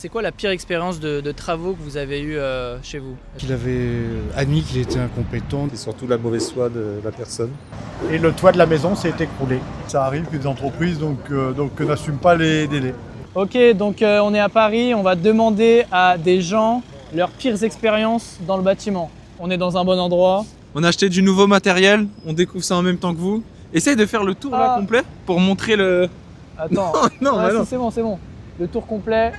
C'est quoi la pire expérience de travaux que vous avez eue chez vous? Il avait admis qu'il était incompétent. Et surtout la mauvaise foi de la personne. Et le toit de la maison s'est écroulé. Ça arrive que des entreprises n'assument pas les délais. Ok, donc on est à Paris, on va demander à des gens leurs pires expériences dans le bâtiment. On est dans un bon endroit. On a acheté du nouveau matériel, on découvre ça en même temps que vous. Essaye de faire le tour là complet pour montrer le... Attends, Non, bah non. c'est bon. Le tour complet.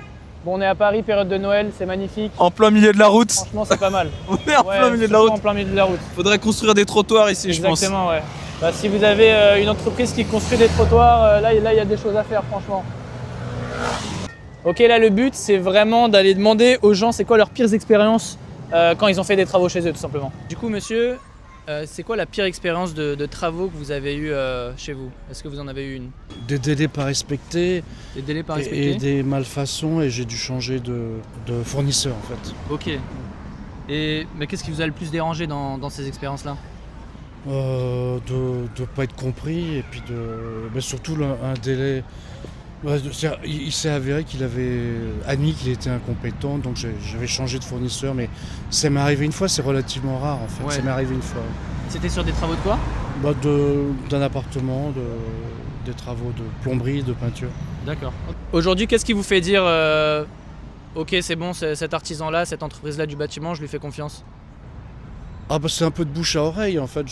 Bon, on est à Paris, période de Noël, c'est magnifique. En plein milieu de la route. Franchement, c'est pas mal. On est en plein milieu de la surtout route. En plein milieu de la route. Faudrait construire des trottoirs ici, je pense. Exactement, ouais. Bah, si vous avez une entreprise qui construit des trottoirs, là, il y a des choses à faire, franchement. Ok, là, le but, c'est vraiment d'aller demander aux gens c'est quoi leurs pires expériences quand ils ont fait des travaux chez eux, tout simplement. Du coup, monsieur, c'est quoi la pire expérience de travaux que vous avez eue chez vous? Est-ce que vous en avez eu une? Des délais pas respectés Des délais pas et respectés? des malfaçons, et j'ai dû changer de fournisseur en fait. Ok. Mais qu'est-ce qui vous a le plus dérangé dans ces expériences-là? De pas être compris, et puis surtout un délai. Il s'est avéré qu'il avait admis qu'il était incompétent, donc j'avais changé de fournisseur, mais ça m'est arrivé une fois, c'est relativement rare en fait. Ouais. Ça m'est arrivé une fois. C'était sur des travaux de quoi? D'un appartement, des travaux de plomberie, de peinture. D'accord. Aujourd'hui, qu'est-ce qui vous fait dire ok, c'est bon, cet artisan-là, cette entreprise-là du bâtiment, je lui fais confiance? C'est un peu de bouche à oreille en fait.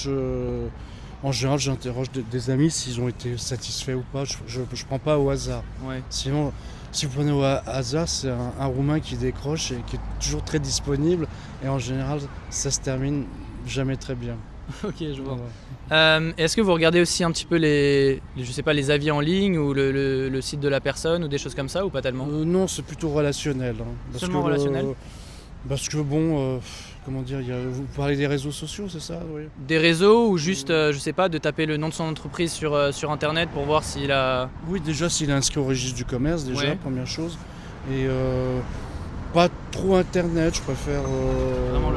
En général, j'interroge des amis s'ils ont été satisfaits ou pas. Je prends pas au hasard. Ouais. Sinon, si vous prenez au hasard, c'est un Roumain qui décroche et qui est toujours très disponible. Et en général, ça se termine jamais très bien. Ok, je vois. Ouais. Est-ce que vous regardez aussi un petit peu je sais pas, les avis en ligne ou le site de la personne ou des choses comme ça, ou pas tellement? Non, c'est plutôt relationnel. Seulement relationnel? Parce que bon, comment dire, vous parlez des réseaux sociaux, c'est ça? Oui. Des réseaux ou juste, je sais pas, de taper le nom de son entreprise sur internet pour voir s'il a... Oui, déjà s'il est inscrit au registre du commerce, déjà, Ouais. première chose. Et pas trop internet, je préfère. Vraiment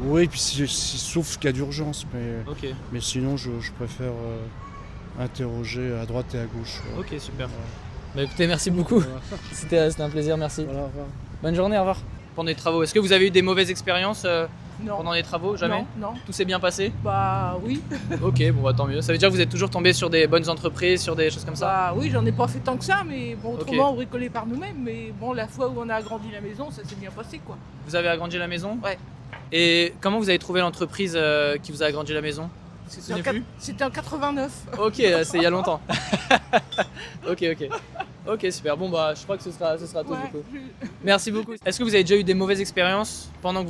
Oui, puis sauf cas d'urgence, Ok, mais sinon je préfère interroger à droite et à gauche. Ouais. ok, super. Ouais. Bah écoutez, merci beaucoup. C'était un plaisir, merci. Voilà, au revoir. Bonne journée, au revoir. Pendant les travaux, est-ce que vous avez eu des mauvaises expériences Non. pendant les travaux? Jamais? Non. Tout s'est bien passé? Bah oui. Ok, bon bah tant mieux. Ça veut dire que vous êtes toujours tombé sur des bonnes entreprises, sur des choses comme ça? Bah oui, j'en ai pas fait tant que ça, mais bon, Ok. autrement on bricolait par nous-mêmes. Mais bon, la fois où on a agrandi la maison, ça s'est bien passé quoi. Vous avez agrandi la maison? Ouais. Et comment vous avez trouvé l'entreprise qui vous a agrandi la maison? C'était souvenez plus C'était en 89. Ok, c'est il y a longtemps. Ok. Ok, super. Bon bah je crois que ce sera tout du coup. Merci beaucoup. Est-ce que vous avez déjà eu des mauvaises expériences pendant que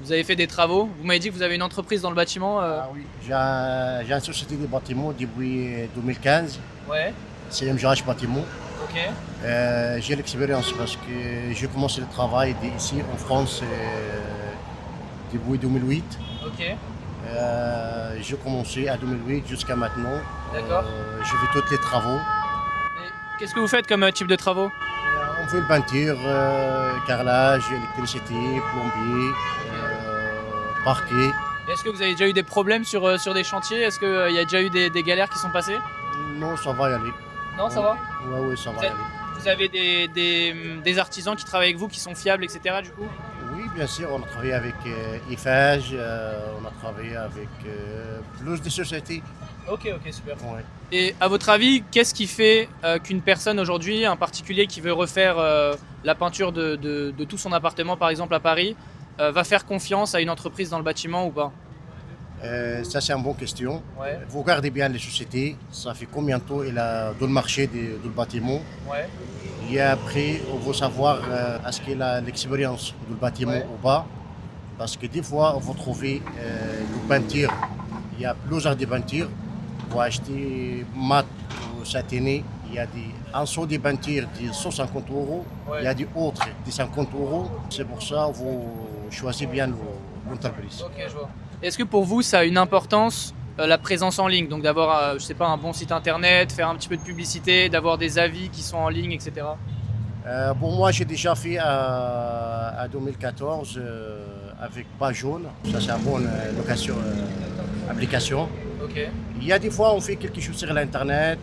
vous avez fait des travaux? Vous m'avez dit que vous avez une entreprise dans le bâtiment. Ah oui, j'ai une société de bâtiments depuis 2015, Ouais, c'est MGH Bâtiment. ok. J'ai l'expérience parce que j'ai commencé le travail ici en France depuis 2008. Ok, J'ai commencé à 2008 jusqu'à maintenant. D'accord. J'ai fait tous les travaux. Et qu'est-ce que vous faites comme type de travaux? On fait le peinture, carrelage, électricité, plombier, parquet. Et est-ce que vous avez déjà eu des problèmes sur des chantiers? Est-ce qu'il y a déjà eu des galères qui sont passées? Non, ça va y aller. Non, ça va? Oui, ça va y aller. Vous avez des artisans qui travaillent avec vous, qui sont fiables, etc. du coup? Oui, bien sûr, on a travaillé avec Eiffage, on a travaillé avec plus de sociétés. Ok, super. Ouais. Et à votre avis, qu'est-ce qui fait qu'une personne aujourd'hui, un particulier qui veut refaire la peinture de tout son appartement, par exemple à Paris, va faire confiance à une entreprise dans le bâtiment ou pas? Ça, c'est une bonne question. Ouais, Vous regardez bien les sociétés, ça fait combien de temps il a dans le marché du bâtiment. ouais, Et après, on veut savoir est-ce qu'il a l'expérience du bâtiment Ouais. ou pas. Parce que des fois, on va trouver une peinture, il y a plusieurs de peintures. Vous achetez mat ou satiné, il y a un seau de peinture de 150 €, Ouais. il y a des autres de 50 €. C'est pour ça que vous choisissez bien l'entreprise. ok, je vois. Est-ce que pour vous, ça a une importance, la présence en ligne? Donc d'avoir, je sais pas, un bon site internet, faire un petit peu de publicité, d'avoir des avis qui sont en ligne, etc. Pour moi, j'ai déjà fait à 2014 avec Pas Jaune. Ça, c'est une bonne application. Ok, Il y a des fois, on fait quelque chose sur l'Internet,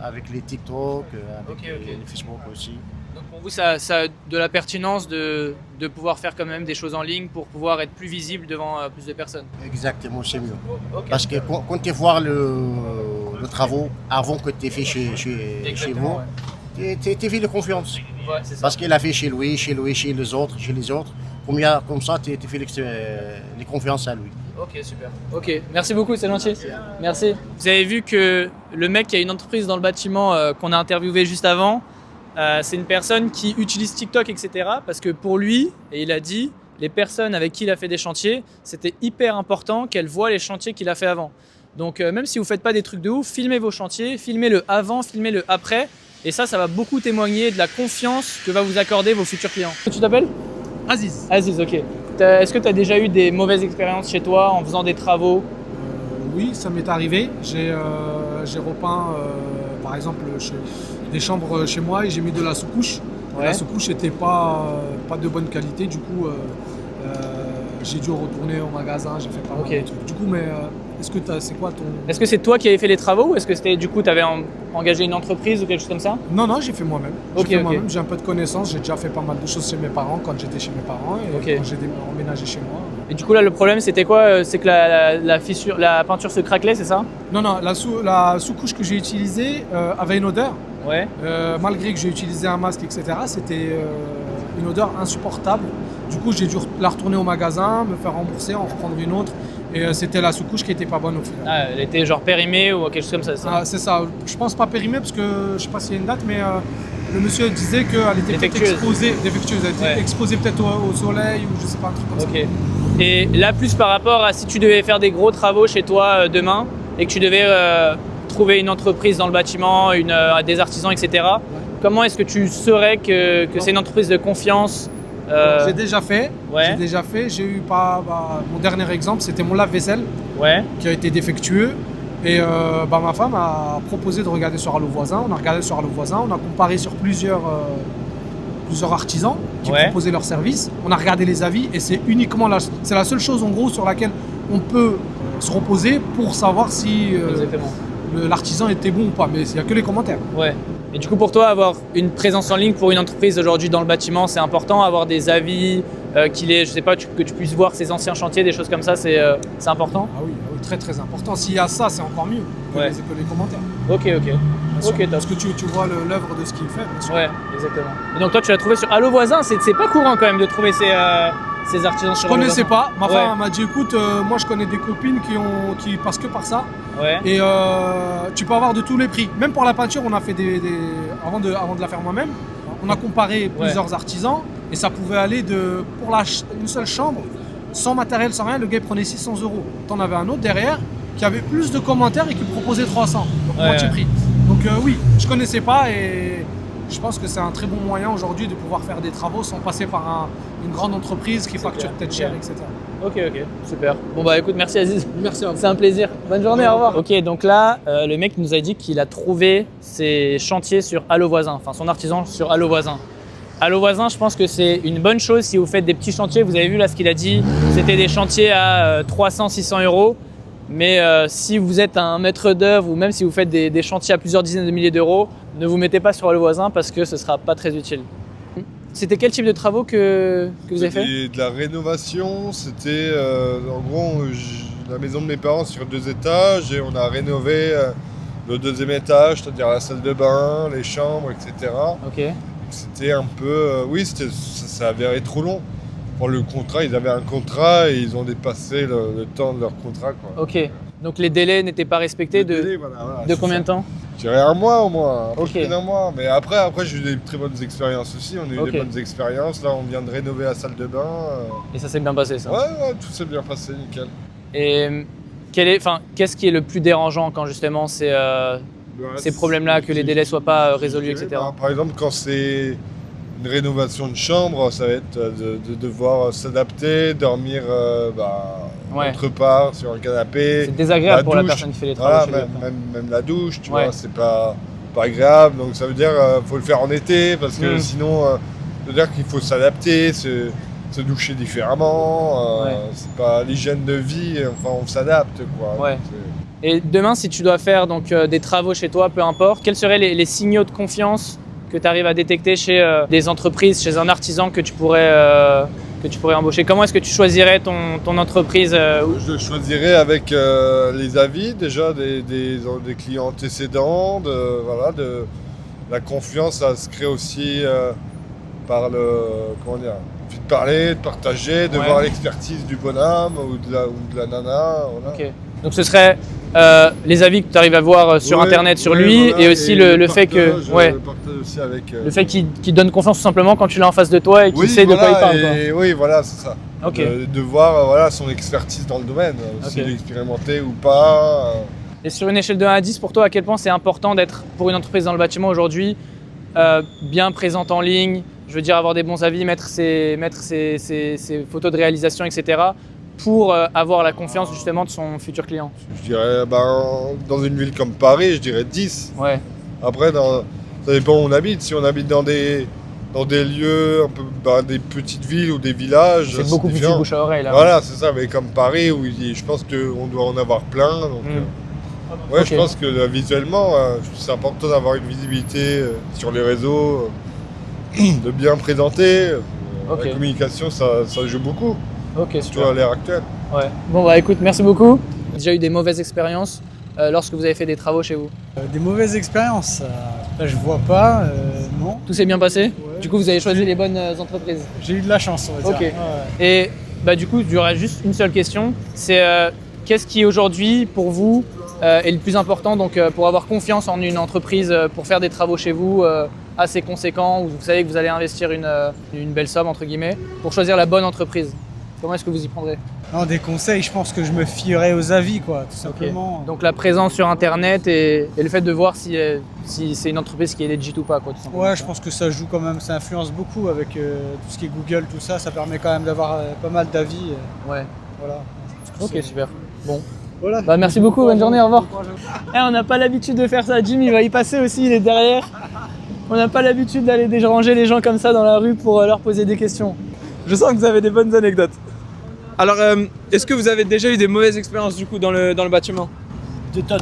avec les TikTok, avec Ok. les Facebook aussi. Donc pour vous, ça a de la pertinence de pouvoir faire quand même des choses en ligne pour pouvoir être plus visible devant plus de personnes. Exactement, c'est mieux. Ok. Parce que quand tu vois le travaux avant que tu aies fait chez Exactement, vous, tu fais de confiance. ouais, c'est ça. Parce qu'il a fait chez lui, chez les autres. Comme ça, tu fais les confiances à lui. Ok, super. Ok, merci beaucoup, c'est gentil. Merci. Vous avez vu que le mec qui a une entreprise dans le bâtiment qu'on a interviewé juste avant, c'est une personne qui utilise TikTok, etc. Parce que pour lui, et il a dit, les personnes avec qui il a fait des chantiers, c'était hyper important qu'elles voient les chantiers qu'il a fait avant. Donc même si vous ne faites pas des trucs de ouf, filmez vos chantiers, filmez le avant, filmez le après. Et ça va beaucoup témoigner de la confiance que va vous accorder vos futurs clients. Tu t'appelles ? Aziz. Aziz, ok. Est-ce que tu as déjà eu des mauvaises expériences chez toi en faisant des travaux ? Oui, ça m'est arrivé. J'ai repeint, par exemple, des chambres chez moi et j'ai mis de la sous-couche. Ouais. La sous-couche n'était pas de bonne qualité. Du coup, j'ai dû retourner au magasin. J'ai fait pas mal de trucs. Du coup, mais c'est quoi ton... Est-ce que c'est toi qui avais fait les travaux ou est-ce que c'était du coup tu avais engagé une entreprise ou quelque chose comme ça ? Non, j'ai fait moi-même. Ok. J'ai un peu de connaissances. J'ai déjà fait pas mal de choses chez mes parents quand j'étais chez mes parents et quand j'ai emménagé chez moi. Et du coup là le problème c'était quoi ? C'est que la peinture se craquelait, c'est ça ? Non, la sous-couche que j'ai utilisée avait une odeur. Ouais. Malgré que j'ai utilisé un masque, etc., c'était une odeur insupportable. Du coup, j'ai dû la retourner au magasin, me faire rembourser, en reprendre une autre. Et c'était la sous-couche qui était pas bonne au final. Ah, elle était genre périmée ou quelque chose comme ça, c'est ça ? C'est ça. Je pense pas périmée parce que je sais pas s'il y a une date, mais le monsieur disait qu'elle était peut-être exposée, défectueuse. Elle était exposée peut-être au soleil ou je sais pas, un truc comme ça. Ok. Et là, plus par rapport à si tu devais faire des gros travaux chez toi demain et que tu devais trouver une entreprise dans le bâtiment, des artisans, etc. Ouais. Comment est-ce que tu saurais que c'est une entreprise de confiance ? J'ai déjà fait. J'ai eu mon dernier exemple, c'était mon lave-vaisselle qui a été défectueux. Et ma femme a proposé de regarder sur Allo Voisin. On a regardé sur Allo Voisin, on a comparé sur plusieurs artisans qui proposaient leurs services. On a regardé les avis et c'est uniquement c'est la seule chose en gros sur laquelle on peut se reposer pour savoir si l'artisan était bon ou pas. Mais il n'y a que les commentaires. Ouais. Et du coup, pour toi, avoir une présence en ligne pour une entreprise aujourd'hui dans le bâtiment, c'est important. Avoir des avis, que tu puisses voir ses anciens chantiers, des choses comme ça, c'est important. Ah oui, très très important. S'il y a ça, c'est encore mieux que les commentaires. Ok, parce que tu vois l'œuvre de ce qu'il fait. Bien sûr. Ouais, exactement. Et donc toi, tu l'as trouvé sur Allo Voisin. C'est pas courant quand même de trouver ces artisans sur Allo Voisin. Je connaissais pas. Ma femme m'a dit, écoute, moi je connais des copines qui passent que par ça. Ouais. Et tu peux avoir de tous les prix. Même pour la peinture, on a fait avant de la faire moi-même, on a comparé plusieurs artisans et ça pouvait aller pour une seule chambre, sans matériel, sans rien, le gars prenait 600 €. T'en avais un autre derrière qui avait plus de commentaires et qui proposait 300, donc moitié prix. Donc oui, je connaissais pas et je pense que c'est un très bon moyen aujourd'hui de pouvoir faire des travaux sans passer par une grande entreprise qui facture peut-être cher, etc. Ok, super. Bon bah écoute, merci Aziz. Merci à vous. C'est un plaisir. Bonne journée, au revoir. Ok, donc là, le mec nous a dit qu'il a trouvé ses chantiers sur Allo Voisin, enfin son artisan sur Allo Voisin. Allo Voisin, je pense que c'est une bonne chose si vous faites des petits chantiers. Vous avez vu là ce qu'il a dit, c'était des chantiers à 300-600 €. Mais si vous êtes un maître d'œuvre ou même si vous faites des chantiers à plusieurs dizaines de milliers d'euros, ne vous mettez pas sur Allo Voisin parce que ce ne sera pas très utile. C'était quel type de travaux que vous avez fait ? C'était de la rénovation, c'était en gros la maison de mes parents sur 2 étages et on a rénové le 2e étage, c'est-à-dire la salle de bain, les chambres, etc. Ok. C'était un peu... ça avait été trop long. Pour le contrat, ils avaient un contrat et ils ont dépassé le temps de leur contrat, quoi. Ok, donc les délais n'étaient pas respectés de combien de temps ? Je dirais 1 mois au moins, Ok. plus d'1 mois. Mais après j'ai eu des très bonnes expériences aussi. On a eu des bonnes expériences. Là, on vient de rénover la salle de bain. Et ça s'est bien passé, ça ? Ouais, tout s'est bien passé, nickel. Et qu'est-ce qui est le plus dérangeant quand justement ces problèmes-là, que les délais ne soient pas résolus, etc. Par exemple, quand c'est une rénovation de chambre, ça va être de devoir s'adapter, dormir autre part, sur un canapé. C'est désagréable pour la personne qui fait les travaux. Voilà, même la douche, tu vois, c'est pas agréable. Donc ça veut dire faut le faire en été parce que sinon, ça veut dire qu'il faut s'adapter, se doucher différemment. C'est pas l'hygiène de vie, enfin on s'adapte, quoi. Ouais. Et demain, si tu dois faire donc des travaux chez toi, peu importe, quels seraient les signaux de confiance que tu arrives à détecter chez des entreprises, chez un artisan que tu pourrais embaucher? Comment est-ce que tu choisirais ton entreprise Je choisirais avec les avis déjà des clients antécédents, de la confiance, ça se crée aussi par le de parler, de partager, de voir l'expertise du bonhomme ou de la nana. Voilà. Ok. Donc ce serait les avis que tu arrives à voir sur internet sur lui, voilà, et aussi le fait que le partage aussi avec, le fait qu'il donne confiance tout simplement quand tu l'as en face de toi et qu'il sait de quoi il parle. Quoi. Oui, voilà, c'est ça. Ok. De voir son expertise dans le domaine, s'il est expérimenté ou pas. Et sur une échelle de 1 à 10, pour toi, à quel point c'est important d'être, pour une entreprise dans le bâtiment aujourd'hui, bien présente en ligne, je veux dire avoir des bons avis, mettre ses photos de réalisation, etc. pour avoir la confiance justement de son futur client? Je dirais, dans une ville comme Paris, je dirais 10. Ouais. Après, ça dépend où on habite. Si on habite dans des lieux, un peu, des petites villes ou des villages, c'est beaucoup plus bouche à oreille là. Voilà, c'est ça, mais comme Paris, où je pense qu'on doit en avoir plein. Donc, okay. Je pense que visuellement, c'est important d'avoir une visibilité sur les réseaux, de bien présenter. La communication, ça joue beaucoup. Ok, super. Surtout à l'ère actuelle. Ouais. Bon, écoute, merci beaucoup. Déjà eu des mauvaises expériences lorsque vous avez fait des travaux chez vous? Des mauvaises expériences, je vois pas, non. Tout s'est bien passé? Du coup, vous avez choisi les bonnes entreprises? J'ai eu de la chance, on va dire. Ok. Et du coup, il y aura juste une seule question. C'est qu'est-ce qui aujourd'hui, pour vous, est le plus important pour avoir confiance en une entreprise, pour faire des travaux chez vous assez conséquents, où vous savez que vous allez investir une belle somme, entre guillemets, pour choisir la bonne entreprise? Comment est-ce que vous y prendrez? Non, des conseils, je pense que je me fierais aux avis, quoi, tout simplement. Okay. Donc la présence sur internet et le fait de voir si c'est une entreprise qui est legit ou pas, quoi, tout simplement. Ouais, je pense que ça joue quand même, ça influence beaucoup avec tout ce qui est Google, tout ça, ça permet quand même d'avoir pas mal d'avis. Ouais. Voilà. Ok, super. Bon. Voilà. Merci beaucoup, bonne journée, au revoir. On n'a pas l'habitude de faire ça, Jim, il va y passer aussi, il est derrière. On n'a pas l'habitude d'aller déranger les gens comme ça dans la rue pour leur poser des questions. Je sens que vous avez des bonnes anecdotes. Alors, est-ce que vous avez déjà eu des mauvaises expériences du coup dans le bâtiment? Des tonnes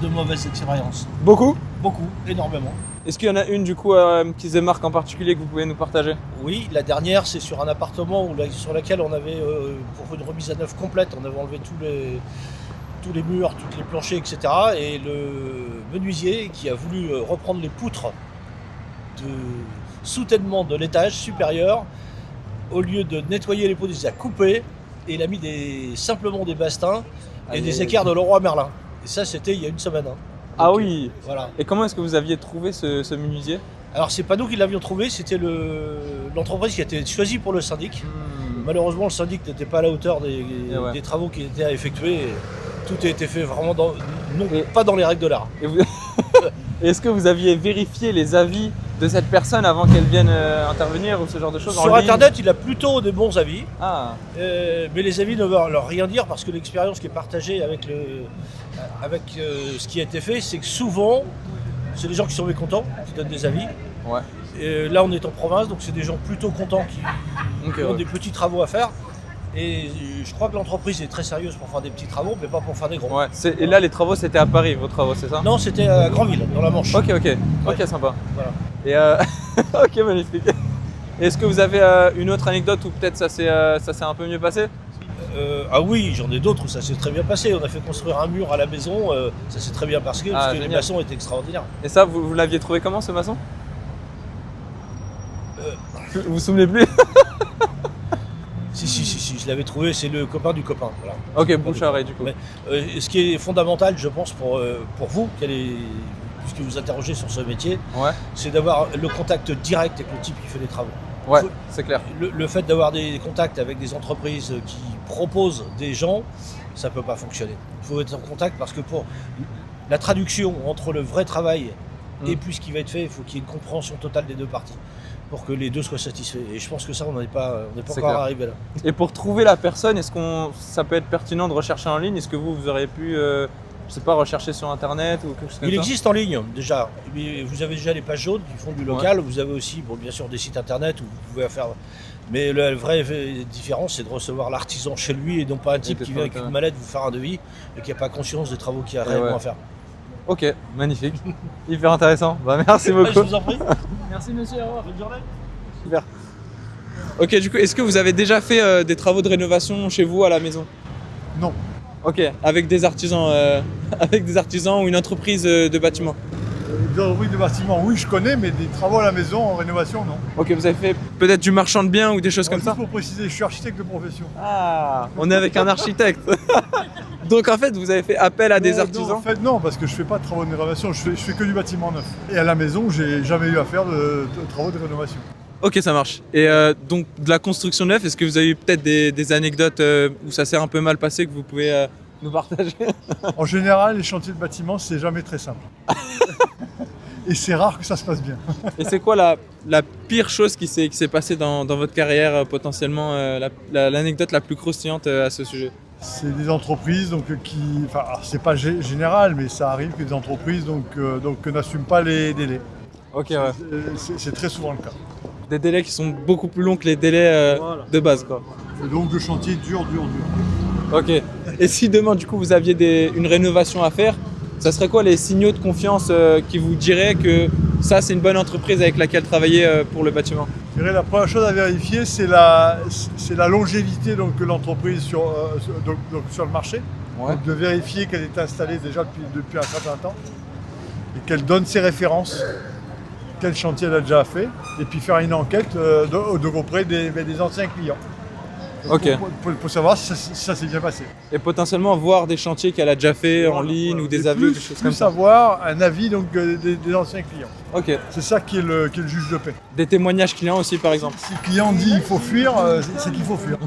de mauvaises expériences. Beaucoup? Beaucoup, énormément. Est-ce qu'il y en a une du coup qui se démarque en particulier que vous pouvez nous partager? Oui, la dernière c'est sur un appartement sur lequel on avait, pour une remise à neuf complète, on avait enlevé tous les murs, toutes les planchers, etc. Et le menuisier qui a voulu reprendre les poutres de soutènement de l'étage supérieur, au lieu de nettoyer les pots, il les a coupés et il a mis simplement des bastins et des équerres de Leroy Merlin. Et ça, c'était il y a une semaine. Hein. Ah donc, oui. Voilà. Et comment est-ce que vous aviez trouvé ce menuisier? Alors, c'est pas nous qui l'avions trouvé, c'était l'entreprise qui a été choisie pour le syndic. Malheureusement, le syndic n'était pas à la hauteur des travaux qui étaient à effectuer. Et tout a été fait vraiment pas dans les règles de l'art. Est-ce que vous aviez vérifié les avis de cette personne avant qu'elle vienne intervenir ou ce genre de choses? Sur internet, il a plutôt des bons avis. Ah. Mais les avis ne veulent rien dire parce que l'expérience qui est partagée avec ce qui a été fait, c'est que souvent, c'est des gens qui sont mécontents, qui donnent des avis. Ouais. Et là, on est en province, donc c'est des gens plutôt contents qui ont des petits travaux à faire. Et je crois que l'entreprise est très sérieuse pour faire des petits travaux, mais pas pour faire des gros. Ouais. Et là, les travaux, c'était à Paris, vos travaux, c'est ça? Non, c'était à Granville, dans la Manche. Ok, Ouais. sympa. Voilà. Et ok, magnifique. Est-ce que vous avez une autre anecdote où peut-être ça s'est un peu mieux passé? Ah oui, j'en ai d'autres où ça s'est très bien passé. On a fait construire un mur à la maison, ça s'est très bien passé parce que les maçons étaient extraordinaires. Et ça, vous l'aviez trouvé comment, ce maçon? Vous vous souvenez plus? Si, je l'avais trouvé, c'est le copain du copain. Voilà. Ok, bouche à oreille du coup. Mais, ce qui est fondamental, je pense, pour vous, puisque vous interrogez sur ce métier, c'est d'avoir le contact direct avec le type qui fait les travaux. Ouais, c'est clair. Le fait d'avoir des contacts avec des entreprises qui proposent des gens, ça ne peut pas fonctionner. Il faut être en contact parce que pour la traduction entre le vrai travail et puis ce qui va être fait, il faut qu'il y ait une compréhension totale des deux parties pour que les deux soient satisfaits. Et je pense que ça, on n'est pas encore arrivé là. Et pour trouver la personne, est-ce que ça peut être pertinent de rechercher en ligne? Est-ce que vous auriez pu, je sais pas, rechercher sur internet ou quelque chose comme ça? Il existe en ligne déjà. Vous avez déjà les pages jaunes qui font du local. Vous avez aussi, bien sûr, des sites internet où vous pouvez faire. Mais la vraie différence, c'est de recevoir l'artisan chez lui et non pas un type qui vient avec une mallette vous faire un devis et qui n'a pas conscience des travaux qu'il y a réellement à faire. Ok, magnifique. Hyper intéressant. Merci beaucoup. Je vous en prie. Merci monsieur, au revoir. Bonne journée. Super. Ok, du coup, est-ce que vous avez déjà fait des travaux de rénovation chez vous à la maison? Non. Ok, avec des artisans, ou une entreprise de bâtiment? Oui, de bâtiment, oui, je connais, mais des travaux à la maison en rénovation, non. Ok, vous avez fait peut-être du marchand de biens ou des choses comme ça? Pour préciser, je suis architecte de profession. Ah, on est avec un architecte. Donc en fait, vous avez fait appel à des artisans? Non, en fait, non, parce que je fais pas de travaux de rénovation, je fais que du bâtiment neuf. Et à la maison, j'ai jamais eu à faire de travaux de rénovation. Ok, ça marche. Et donc de la construction neuve, est-ce que vous avez eu peut-être des anecdotes où ça s'est un peu mal passé que vous pouvez nous partager? En général, les chantiers de bâtiment, c'est jamais très simple. Et c'est rare que ça se passe bien. Et c'est quoi la pire chose qui s'est passée dans votre carrière, potentiellement, l'anecdote la plus croustillante à ce sujet? C'est des entreprises donc, enfin, c'est pas général, mais ça arrive que des entreprises n'assument pas les délais. Ok, ouais. C'est très souvent le cas. Des délais qui sont beaucoup plus longs que les délais de base, quoi. Et donc le chantier dur. Ok. Et si demain, du coup, vous aviez une rénovation à faire, ça serait quoi les signaux de confiance qui vous diraient que ça, c'est une bonne entreprise avec laquelle travailler pour le bâtiment? Je dirais la première chose à vérifier, c'est la longévité de l'entreprise sur le marché. Ouais. Donc de vérifier qu'elle est installée déjà depuis un certain temps et qu'elle donne ses références, quel chantier elle a déjà fait, et puis faire une enquête auprès des anciens clients. Ok. Pour savoir si ça s'est bien passé. Et potentiellement voir des chantiers qu'elle a déjà fait en ligne ou des avis, des choses comme ça. Avoir un avis des anciens clients. Ok. C'est ça qui est le juge de paix. Des témoignages clients aussi, par exemple. Si le client dit il faut fuir, c'est qu'il faut fuir.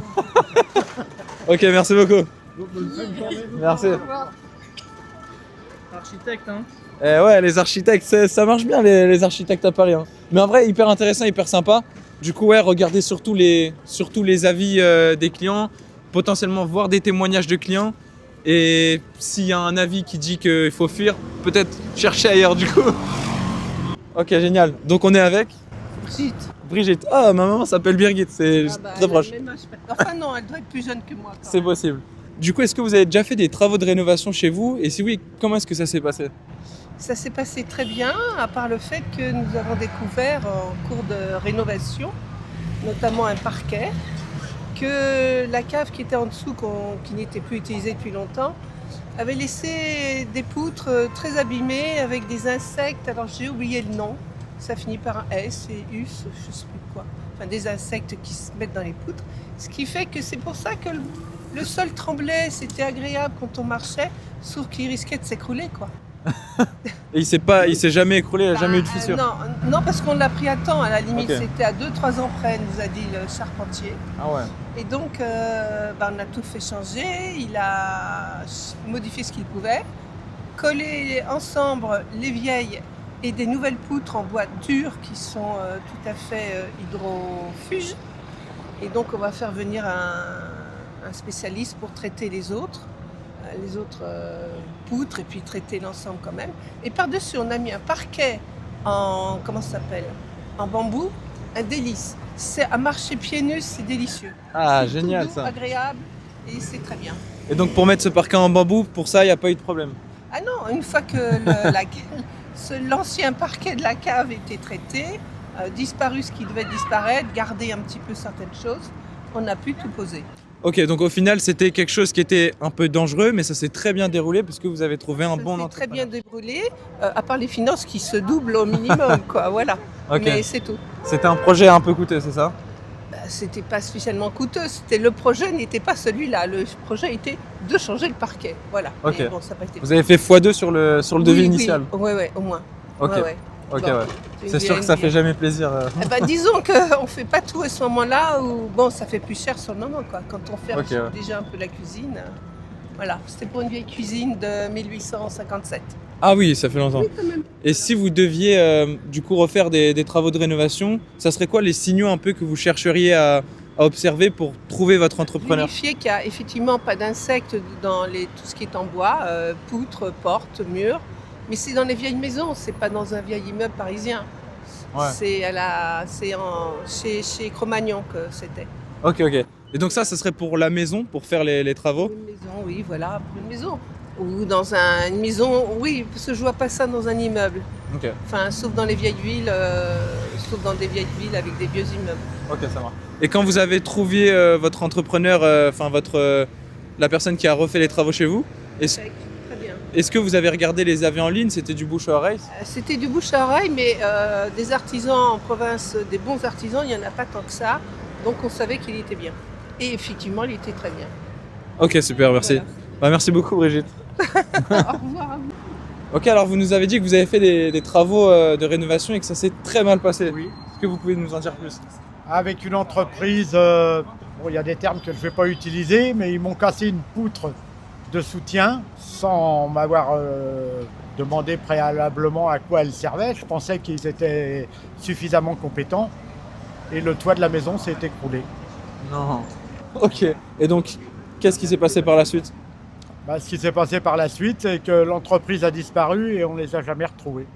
Ok, merci beaucoup. Merci. Architecte, hein. Ouais, les architectes, ça marche bien les architectes à Paris. Hein. Mais en vrai, hyper intéressant, hyper sympa. Du coup, ouais, regardez surtout les avis des clients, potentiellement voir des témoignages de clients. Et s'il y a un avis qui dit qu'il faut fuir, peut-être chercher ailleurs du coup. Ok, génial. Donc on est avec Brigitte. Ah, ma maman s'appelle Birgit, c'est très proche. Enfin non, elle doit être plus jeune que moi. C'est possible. Du coup, est-ce que vous avez déjà fait des travaux de rénovation chez vous? Et si oui, comment est-ce que ça s'est passé? Ça s'est passé très bien, à part le fait que nous avons découvert en cours de rénovation, notamment un parquet, que la cave qui était en dessous, qui n'était plus utilisée depuis longtemps, avait laissé des poutres très abîmées avec des insectes. Alors j'ai oublié le nom, ça finit par un S et US, je ne sais plus quoi. Enfin des insectes qui se mettent dans les poutres. Ce qui fait que c'est pour ça que le sol tremblait, c'était agréable quand on marchait, sauf qu'il risquait de s'écrouler, quoi. Et il s'est jamais écroulé, il n'a jamais eu de fissure? Non, parce qu'on l'a pris à temps, à la limite, Ok. c'était à 2-3 ans près, nous a dit le charpentier. Ah ouais. Et donc, on a tout fait changer, il a modifié ce qu'il pouvait, collé ensemble les vieilles et des nouvelles poutres en bois dur qui sont tout à fait hydrofuges. Et donc, on va faire venir un spécialiste pour traiter les autres poutres et puis traiter l'ensemble quand même. Et par-dessus, on a mis un parquet en bambou, un délice. C'est à marcher pieds nus, c'est délicieux. Ah, C'est génial tout doux, ça. agréable et c'est très bien. Et donc pour mettre ce parquet en bambou, pour ça, il n'y a pas eu de problème? Ah non, une fois que l'ancien parquet de la cave était traité, disparu ce qui devait disparaître, gardé un petit peu certaines choses, on a pu tout poser. Ok, donc au final, c'était quelque chose qui était un peu dangereux, mais ça s'est très bien déroulé parce que vous avez trouvé un bon Ça s'est très entrepreneur. bien déroulé, à part les finances qui se doublent au minimum, quoi, voilà. Ok. Mais c'est tout. C'était un projet un peu coûteux, c'est ça? C'était pas spécialement coûteux, le projet n'était pas celui-là, le projet était de changer le parquet, voilà. Ok. Mais bon, ça n'a pas été Vous avez fait x2 sur le devis initial? Oui, au moins. Ok. Ouais. Ok, Bon, ouais. C'est sûr que ça fait jamais plaisir. Disons qu'on ne fait pas tout à ce moment-là, où bon, ça fait plus cher sur le moment, quoi. Quand on fait Ok, ouais. déjà un peu la cuisine, voilà. C'était pour une vieille cuisine de 1857. Ah oui, ça fait longtemps. Oui, quand même. Et si vous deviez du coup refaire des travaux de rénovation, ça serait quoi les signaux un peu que vous chercheriez à observer pour trouver votre entrepreneur? Vérifier qu'il n'y a effectivement pas d'insectes dans tout ce qui est en bois, poutres, portes, murs. Mais c'est dans les vieilles maisons, c'est pas dans un vieil immeuble parisien. Ouais. C'est chez Cro-Magnon que c'était. Ok. Et donc ça serait pour la maison, pour faire les travaux? Une maison, oui, voilà, pour une maison. Ou dans une maison, oui, parce que je vois pas ça dans un immeuble. Ok. Enfin, sauf dans les vieilles villes, sauf dans des vieilles villes avec des vieux immeubles. Ok, ça marche. Et quand vous avez trouvé votre entrepreneur, la personne qui a refait les travaux chez vous, Très bien. est-ce que vous avez regardé les avis en ligne? C'était du bouche à oreille? C'était du bouche à oreille, mais des artisans en province, des bons artisans, il n'y en a pas tant que ça. Donc on savait qu'il était bien. Et effectivement, il était très bien. Ok, super, merci. Voilà. Bah, merci beaucoup, Brigitte. Au revoir à vous. Ok, alors vous nous avez dit que vous avez fait des travaux de rénovation et que ça s'est très mal passé. Oui. Est-ce que vous pouvez nous en dire plus? Avec une entreprise, bon, il y a des termes que je ne vais pas utiliser, mais ils m'ont cassé une poutre de soutien sans m'avoir demandé préalablement à quoi elle servait. Je pensais qu'ils étaient suffisamment compétents et le toit de la maison s'est écroulé. Non. Ok, et donc qu'est-ce qui s'est passé par la suite? Ce qui s'est passé par la suite, c'est que l'entreprise a disparu et on ne les a jamais retrouvés.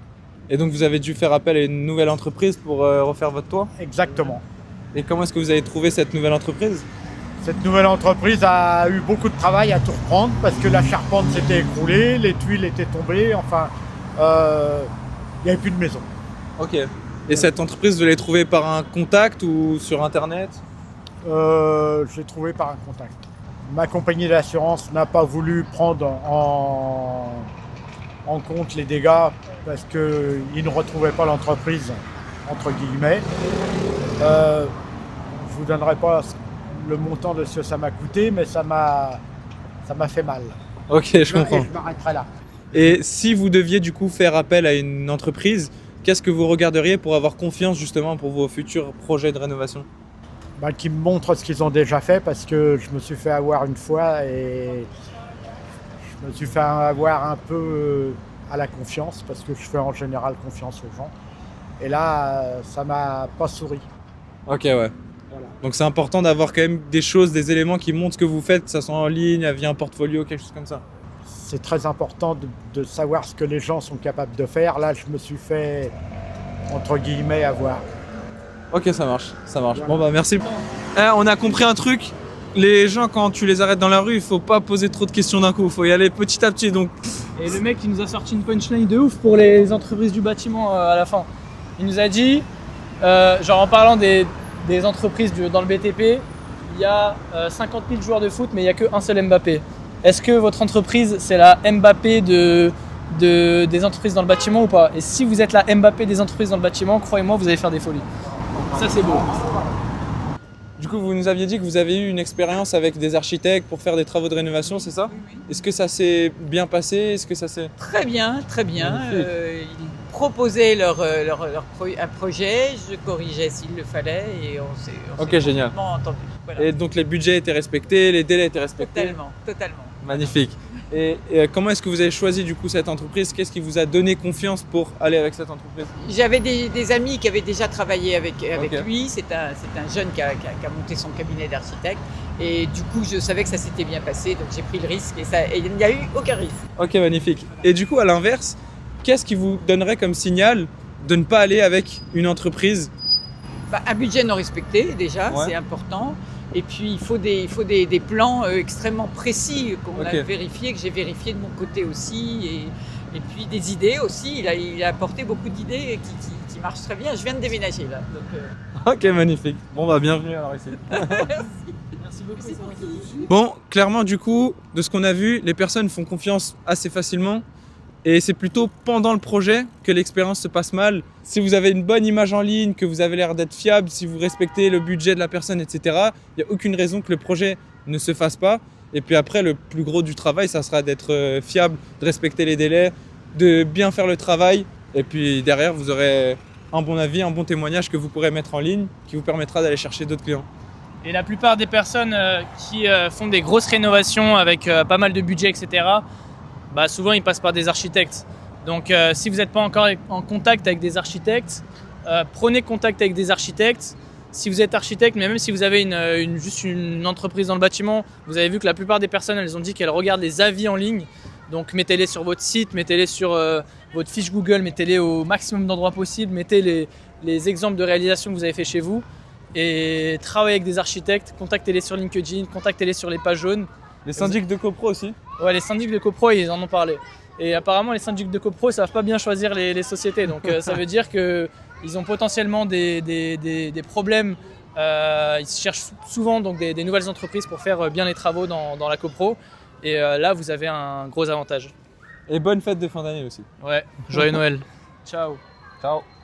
Et donc vous avez dû faire appel à une nouvelle entreprise pour refaire votre toit? Exactement. Et comment est-ce que vous avez trouvé cette nouvelle entreprise? Cette nouvelle entreprise a eu beaucoup de travail à tout reprendre parce que la charpente s'était écroulée, les tuiles étaient tombées, enfin, il n'y avait plus de maison. Ok. Et cette entreprise, vous l'avez trouvée par un contact ou sur internet? Je l'ai trouvée par un contact. Ma compagnie d'assurance n'a pas voulu prendre en compte les dégâts parce qu'ils ne retrouvaient pas l'entreprise, entre guillemets. Je ne vous donnerai pas le montant de ce que ça m'a coûté, mais ça m'a fait mal. Ok, je comprends. Et je m'arrêterai là. Et si vous deviez du coup faire appel à une entreprise, qu'est-ce que vous regarderiez pour avoir confiance justement pour vos futurs projets de rénovation? Qui me montrent ce qu'ils ont déjà fait parce que je me suis fait avoir une fois et je me suis fait avoir un peu à la confiance parce que je fais en général confiance aux gens. Et là, ça m'a pas souri. Ok, ouais. Voilà. Donc c'est important d'avoir quand même des choses, des éléments qui montrent ce que vous faites, que ça soit en ligne, via un portfolio, quelque chose comme ça. C'est très important de savoir ce que les gens sont capables de faire. Là, je me suis fait, entre guillemets, avoir. Ok, ça marche, ça marche. Voilà. Bon bah merci. On a compris un truc. Les gens, quand tu les arrêtes dans la rue, il faut pas poser trop de questions d'un coup. Il faut y aller petit à petit. Donc. Et le mec, il nous a sorti une punchline de ouf pour les entreprises du bâtiment à la fin. Il nous a dit, genre en parlant des entreprises dans le BTP, il y a 50 000 joueurs de foot, mais il n'y a qu'un seul Mbappé. Est-ce que votre entreprise, c'est la Mbappé des entreprises dans le bâtiment ou pas? Et si vous êtes la Mbappé des entreprises dans le bâtiment, croyez-moi, vous allez faire des folies. Ça, c'est beau. Du coup, vous nous aviez dit que vous avez eu une expérience avec des architectes pour faire des travaux de rénovation, c'est ça? Oui. Est-ce que ça s'est bien passé? Est-ce que ça s'est... Très bien, très bien. Ils proposaient un projet, je corrigeais s'il le fallait et on s'est Ok, génial. entendu. Voilà. Et donc les budgets étaient respectés, les délais étaient respectés? Totalement. Magnifique. Et comment est-ce que vous avez choisi du coup cette entreprise? Qu'est-ce qui vous a donné confiance pour aller avec cette entreprise? J'avais des amis qui avaient déjà travaillé avec Okay. lui. C'est un jeune qui a monté son cabinet d'architecte. Et du coup, je savais que ça s'était bien passé, donc j'ai pris le risque et il n'y a eu aucun risque. Ok, magnifique. Et du coup, à l'inverse, qu'est-ce qui vous donnerait comme signal de ne pas aller avec une entreprise? Un budget non respecté déjà, Ouais. c'est important. Et puis il faut des plans extrêmement précis qu'on a vérifié, que j'ai vérifié de mon côté aussi. Et puis des idées aussi, il a apporté beaucoup d'idées qui marchent très bien. Je viens de déménager là. Donc, Ok, magnifique. Bon bah bienvenue alors ici. Merci beaucoup. Bon, clairement du coup, de ce qu'on a vu, les personnes font confiance assez facilement. Et c'est plutôt pendant le projet que l'expérience se passe mal. Si vous avez une bonne image en ligne, que vous avez l'air d'être fiable, si vous respectez le budget de la personne, etc., il n'y a aucune raison que le projet ne se fasse pas. Et puis après, le plus gros du travail, ça sera d'être fiable, de respecter les délais, de bien faire le travail. Et puis derrière, vous aurez un bon avis, un bon témoignage que vous pourrez mettre en ligne, qui vous permettra d'aller chercher d'autres clients. Et la plupart des personnes qui font des grosses rénovations avec pas mal de budget, etc., souvent ils passent par des architectes. Donc si vous n'êtes pas encore en contact avec des architectes, prenez contact avec des architectes. Si vous êtes architecte, mais même si vous avez juste une entreprise dans le bâtiment, vous avez vu que la plupart des personnes, elles ont dit qu'elles regardent les avis en ligne. Donc mettez-les sur votre site, mettez-les sur votre fiche Google, mettez-les au maximum d'endroits possibles, mettez les exemples de réalisation que vous avez fait chez vous et travaillez avec des architectes, contactez-les sur LinkedIn, contactez-les sur les pages jaunes. Les syndics de copro aussi? Ouais, les syndics de copro, ils en ont parlé. Et apparemment, les syndics de copro ne savent pas bien choisir les sociétés. Donc ça veut dire qu'ils ont potentiellement des problèmes. Ils cherchent souvent donc, des nouvelles entreprises pour faire bien les travaux dans la copro. Et là, vous avez un gros avantage. Et bonne fête de fin d'année aussi. Ouais, joyeux Noël. Ciao. Ciao.